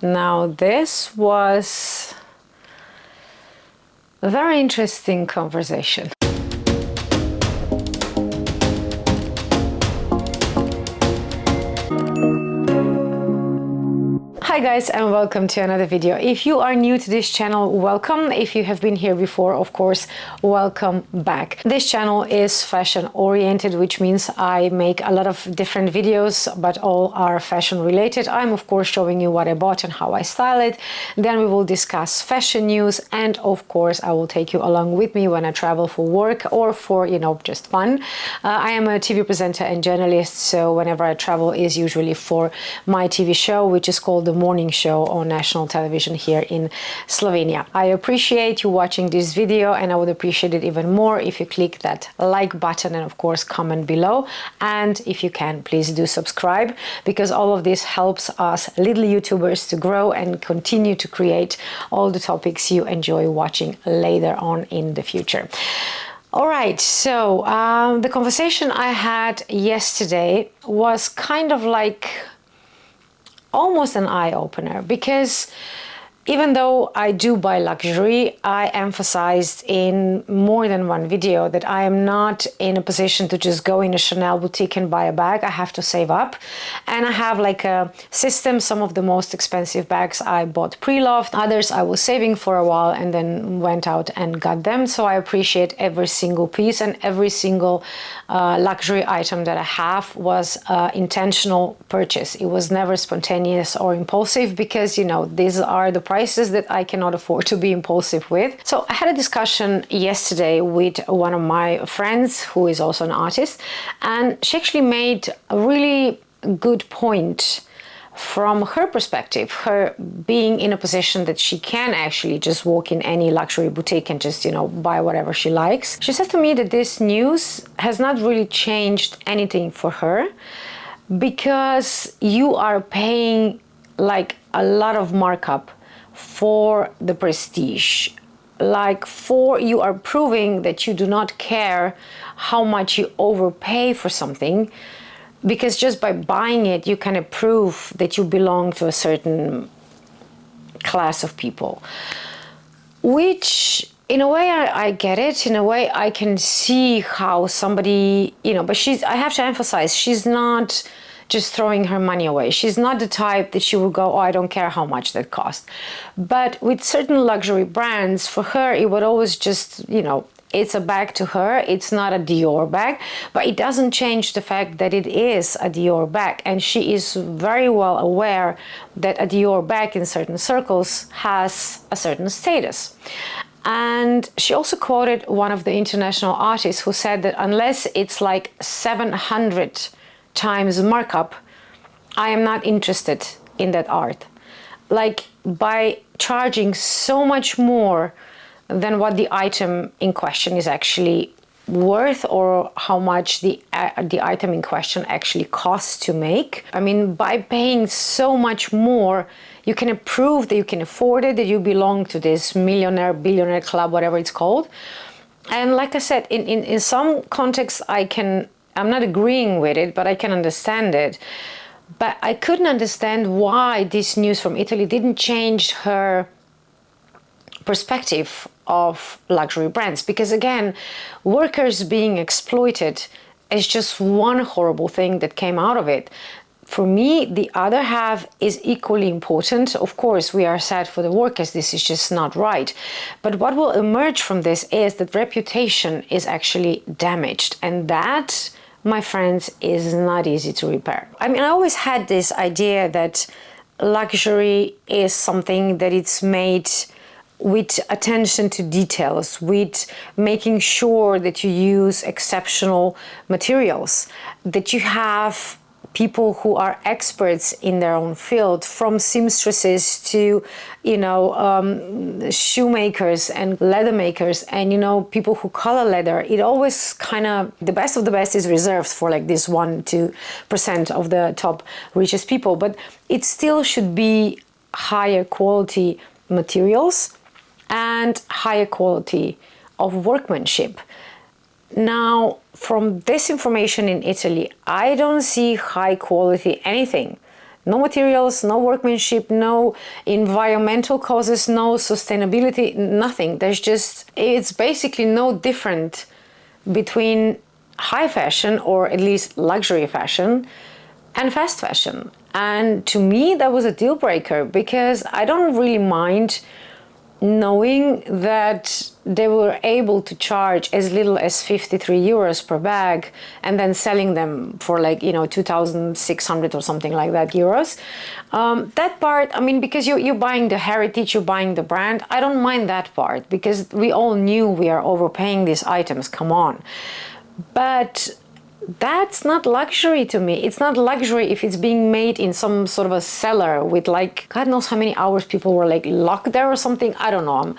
Now this was a very interesting conversation. Hi guys, and welcome to another video. If you are new to this channel, welcome. If you have been here before, of course, welcome back. This channel is fashion oriented, which means I make a lot of different videos, but all are fashion related. I'm of course showing you what I bought and how I style it. Then we will discuss fashion news, and of course I will take you along with me when I travel for work or for, just fun. I am a TV presenter and journalist, so whenever I travel is usually for my TV show, which is called The Morning Show on national television here in Slovenia. I appreciate you watching this video, and I would appreciate it even more if you click that like button and of course comment below. And if you can, please do subscribe, because all of this helps us little YouTubers to grow and continue to create all the topics you enjoy watching later on in the future. All right, so the conversation I had yesterday was kind of like almost an eye-opener, because even though I do buy luxury, I emphasized in more than one video that I am not in a position to just go in a Chanel boutique and buy a bag. I have to save up. And I have like a system. Some of the most expensive bags I bought pre-loved. Others I was saving for a while and then went out and got them. So I appreciate every single piece, and every single luxury item that I have was intentional purchase. It was never spontaneous or impulsive, because, these are the prices that I cannot afford to be impulsive with. So I had a discussion yesterday with one of my friends who is also an artist, and she actually made a really good point from her perspective, her being in a position that she can actually just walk in any luxury boutique and just, buy whatever she likes. She said to me that this news has not really changed anything for her, because you are paying like a lot of markup for the prestige. You are proving that you do not care how much you overpay for something, because just by buying it, you kind of prove that you belong to a certain class of people. Which, in a way, I get it. In a way, I can see how somebody, but I have to emphasize, she's not just throwing her money away. She's not the type that she will go, oh, I don't care how much that cost. But with certain luxury brands, for her, it would always just, it's a bag to her. It's not a Dior bag, but it doesn't change the fact that it is a Dior bag. And she is very well aware that a Dior bag in certain circles has a certain status. And she also quoted one of the international artists who said that unless it's like 700 times markup, I am not interested in that art. Like, by charging so much more than what the item in question is actually worth, or how much the item in question actually costs to make. I mean, by paying so much more, you can prove that you can afford it, that you belong to this millionaire, billionaire club, whatever it's called. And like I said, in some contexts, I'm not agreeing with it, but I can understand it. But I couldn't understand why this news from Italy didn't change her perspective of luxury brands. Because again, workers being exploited is just one horrible thing that came out of it. For me, the other half is equally important. Of course, we are sad for the workers. This is just not right. But what will emerge from this is that reputation is actually damaged. And that, my friends, is not easy to repair. I mean, I always had this idea that luxury is something that it's made with attention to details, with making sure that you use exceptional materials, that you have people who are experts in their own field, from seamstresses to, shoemakers and leather makers, and, people who color leather. It always kind of, the best of the best is reserved for like this 1-2% of the top richest people, but it still should be higher quality materials and higher quality of workmanship. Now, from this information in Italy, I don't see high quality anything. No materials, no workmanship, no environmental causes, no sustainability, nothing. It's basically no different between high fashion, or at least luxury fashion, and fast fashion. And to me, that was a deal breaker, because I don't really mind knowing that they were able to charge as little as 53 euros per bag, and then selling them for 2,600 or something like that euros. That part, I mean, because you're buying the heritage, you're buying the brand, I don't mind that part, because we all knew we are overpaying these items, come on. But that's not luxury to me. It's not luxury if it's being made in some sort of a cellar with God knows how many hours people were locked there or something. I don't know.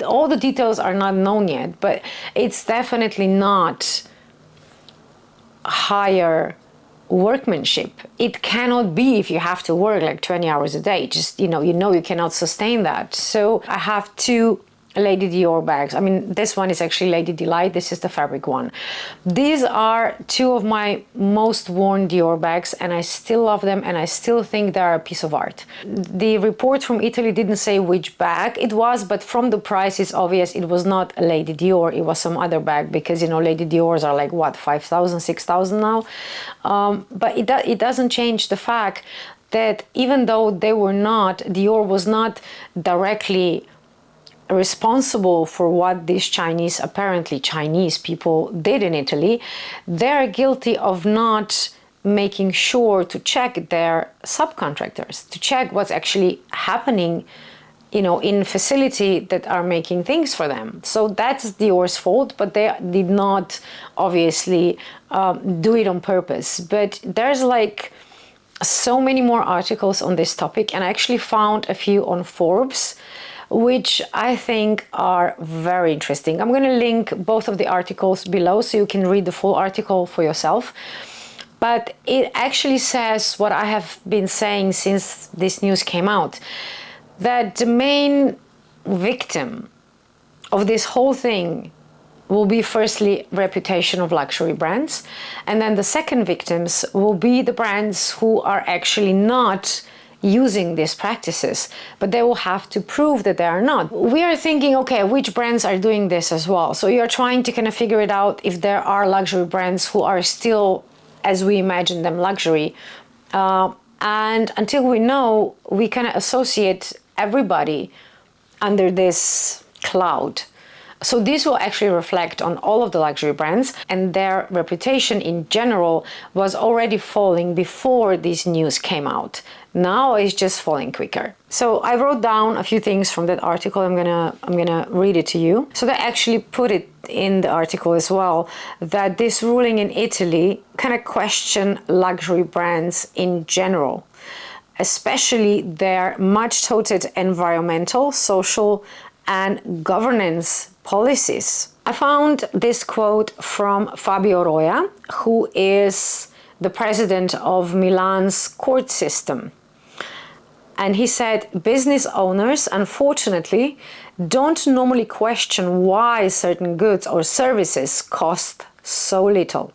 All the details are not known yet, but it's definitely not higher workmanship. It cannot be if you have to work 20 hours a day. Just, you cannot sustain that. So I have two Lady Dior bags. I mean, this one is actually Lady Delight. This is the fabric one. These are two of my most worn Dior bags, and I still love them, and I still think they're a piece of art. The report from Italy didn't say which bag it was, but from the price it's obvious it was not a Lady Dior, it was some other bag, because Lady Dior's are what, 5,000, 6,000 now. But it doesn't change the fact that even though Dior was not directly responsible for what these apparently Chinese people did in Italy, they're guilty of not making sure to check their subcontractors, to check what's actually happening, in facility that are making things for them. So that's Dior's fault, but they did not obviously do it on purpose. But there's so many more articles on this topic, and I actually found a few on Forbes, which I think are very interesting. I'm going to link both of the articles below so you can read the full article for yourself. But it actually says what I have been saying since this news came out, that the main victim of this whole thing will be firstly reputation of luxury brands, and then the second victims will be the brands who are actually not using these practices, but they will have to prove that they are not. We are thinking, okay, which brands are doing this as well? So you're trying to kind of figure it out if there are luxury brands who are still, as we imagine them, luxury. And until we know, we kind of associate everybody under this cloud. So this will actually reflect on all of the luxury brands, and their reputation in general was already falling before this news came out. Now it's just falling quicker. So I wrote down a few things from that article. I'm gonna read it to you. So they actually put it in the article as well, that this ruling in Italy kind of questioned luxury brands in general, especially their much touted environmental, social, and governance policies. I found this quote from Fabio Roya, who is the president of Milan's court system. And he said, business owners, unfortunately, don't normally question why certain goods or services cost so little.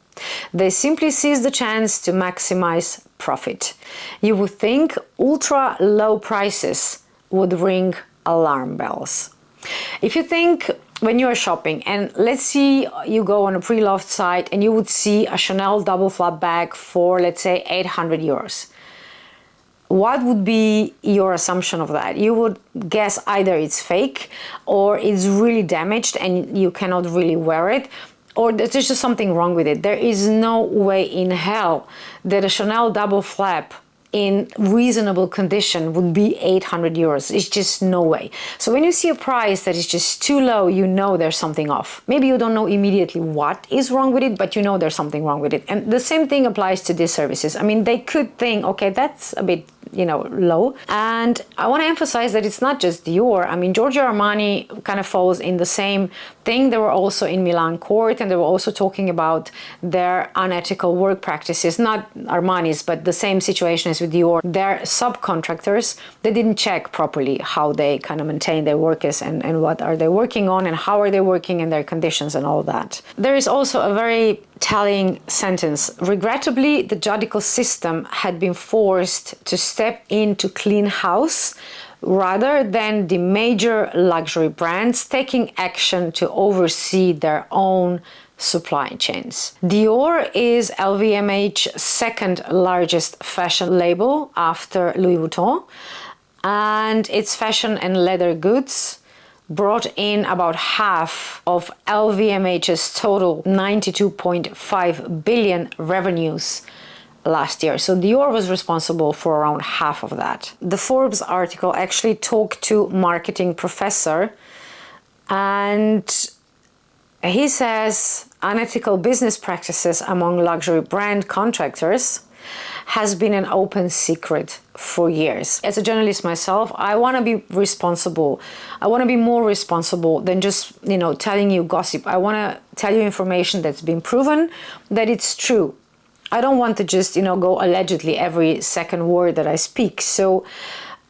They simply seize the chance to maximize profit. You would think ultra low prices would ring alarm bells. If you think when you are shopping, and let's see you go on a pre-loved site and you would see a Chanel double flap bag for, let's say, 800 euros. What would be your assumption of that? You would guess either it's fake, or it's really damaged and you cannot really wear it, or there's just something wrong with it. There is no way in hell that a Chanel double flap in reasonable condition would be 800 euros. It's just no way. So when you see a price that is just too low, you know there's something off. Maybe you don't know immediately what is wrong with it, but you know there's something wrong with it. And the same thing applies to these services. I mean, they could think, okay, that's a bit, low. And I want to emphasize that it's not just Dior. I mean, Giorgio Armani kind of falls in the same thing. They were also in Milan court, and they were also talking about their unethical work practices, not Armani's, but the same situation as we to Dior, their subcontractors, they didn't check properly how they kind of maintain their workers and what are they working on and how are they working and their conditions and all that. There is also a very telling sentence. Regrettably, the judicial system had been forced to step in to clean house rather than the major luxury brands taking action to oversee their own supply chains. Dior is LVMH's second largest fashion label after Louis Vuitton, and its fashion and leather goods brought in about half of LVMH's total 92.5 billion revenues last year. So Dior was responsible for around half of that. The Forbes article actually talked to marketing professor, and he says unethical business practices among luxury brand contractors has been an open secret for years. As a journalist myself, I want to be responsible. I want to be more responsible than just, telling you gossip. I want to tell you information that's been proven, that it's true. I don't want to just, go allegedly every second word that I speak. So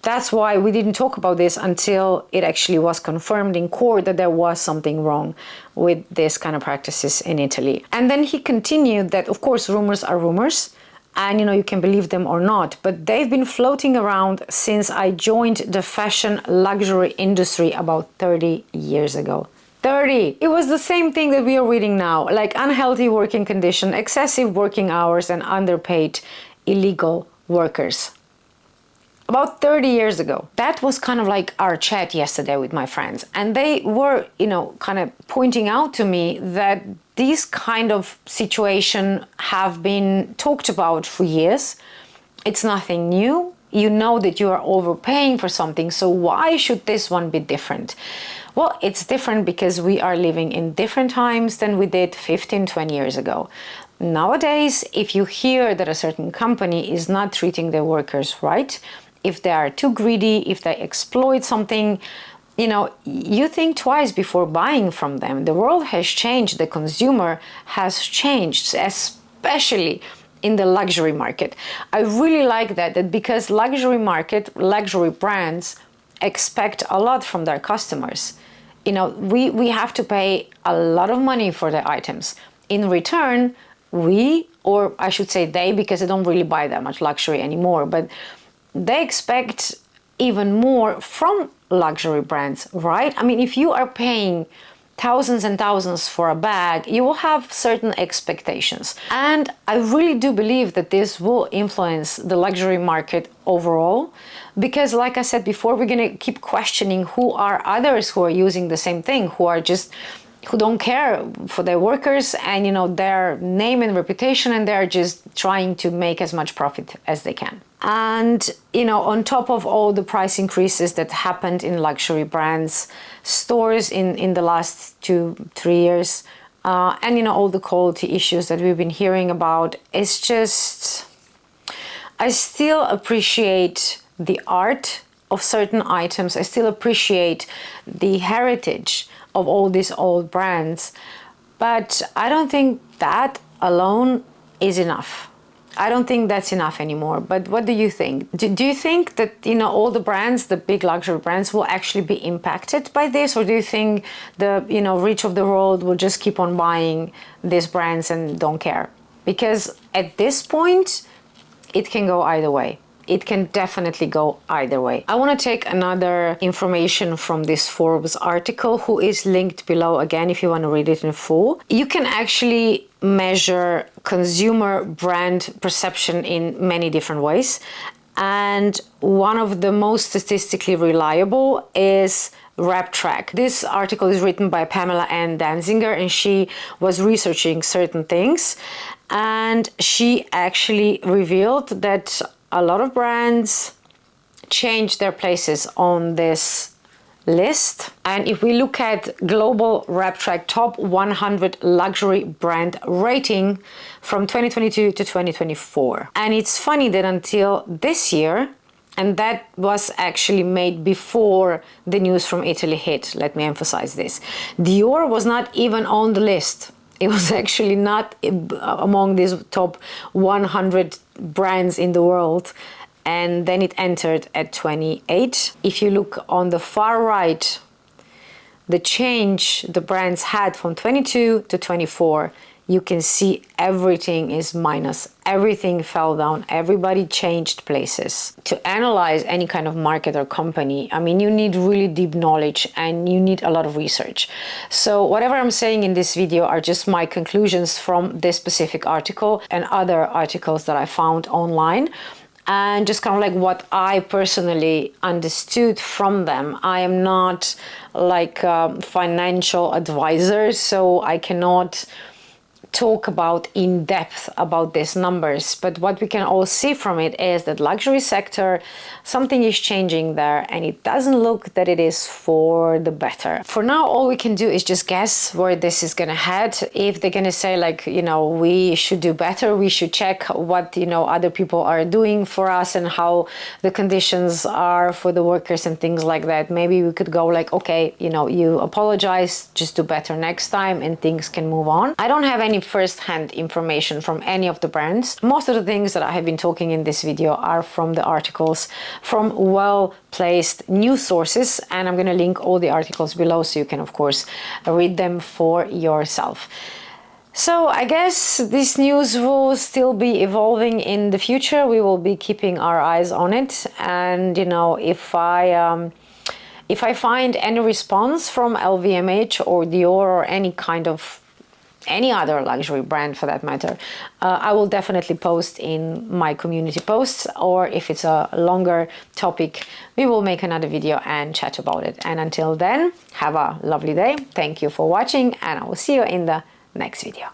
that's why we didn't talk about this until it actually was confirmed in court that there was something wrong with this kind of practices in Italy. And then he continued that, of course, rumors are rumors, and you can believe them or not, but they've been floating around since I joined the fashion luxury industry about 30 years ago. 30. It was the same thing that we are reading now, like unhealthy working condition, excessive working hours, and underpaid illegal workers. About 30 years ago. That was kind of like our chat yesterday with my friends. And they were, kind of pointing out to me that these kind of situation have been talked about for years. It's nothing new. You know that you are overpaying for something. So why should this one be different? Well, it's different because we are living in different times than we did 15, 20 years ago. Nowadays, if you hear that a certain company is not treating their workers right, if they are too greedy, if they exploit something, you think twice before buying from them. The world has changed. The consumer has changed, especially in the luxury market. I really like that because luxury market, luxury brands expect a lot from their customers. We have to pay a lot of money for the items. In return, we, or I should say they, because they don't really buy that much luxury anymore, but they expect even more from luxury brands, right? I mean, if you are paying thousands and thousands for a bag, you will have certain expectations. And I really do believe that this will influence the luxury market overall, because like I said before, we're going to keep questioning who are others who are using the same thing, who don't care for their workers and their name and reputation, and they're just trying to make as much profit as they can. And on top of all the price increases that happened in luxury brands stores in the last 2-3 years, and all the quality issues that we've been hearing about, it's just, I still appreciate the art of certain items. I still appreciate the heritage of all these old brands, but I don't think that alone is enough. I don't think that's enough anymore. But what do you think? Do you think that all the brands, the big luxury brands, will actually be impacted by this, or do you think the rich of the world will just keep on buying these brands and don't care? Because at this point, it can go either way. It can definitely go either way. I want to take another information from this Forbes article, who is linked below again if you want to read it in full. You can actually measure consumer brand perception in many different ways. And one of the most statistically reliable is RepTrak. This article is written by Pamela Ann Danziger, and she was researching certain things. And she actually revealed that a lot of brands change their places on this list. And if we look at global RepTrak top 100 luxury brand rating from 2022 to 2024. And it's funny that until this year, and that was actually made before the news from Italy hit, let me emphasize this, Dior was not even on the list. It was actually not among these top 100 brands in the world. and then it entered at 28. If you look on the far right, the change the brands had from 22 to 24, you can see everything is minus. Everything fell down. Everybody changed places. To analyze any kind of market or company, I mean, you need really deep knowledge and you need a lot of research. So whatever I'm saying in this video are just my conclusions from this specific article and other articles that I found online. And just kind of like what I personally understood from them. I am not like a financial advisor, so I cannot talk about in depth about these numbers, but what we can all see from it is that luxury sector, something is changing there, and it doesn't look that it is for the better. For now, all we can do is just guess where this is gonna head. If they're gonna say like, you know, we should do better, we should check what, you know, other people are doing for us and how the conditions are for the workers and things like that. Maybe we could go like, okay, you know, you apologize, just do better next time and things can move on. I don't have any first-hand information from any of the brands. Most of the things that I have been talking in this video are from the articles from well-placed news sources, and I'm going to link all the articles below so you can of course read them for yourself. So I guess this news will still be evolving in the future. We will be keeping our eyes on it, and you know, if I find any response from LVMH or Dior or any other luxury brand for that matter, I will definitely post in my community posts, or if it's a longer topic, we will make another video and chat about it. And until then, have a lovely day. Thank you for watching, and I will see you in the next video.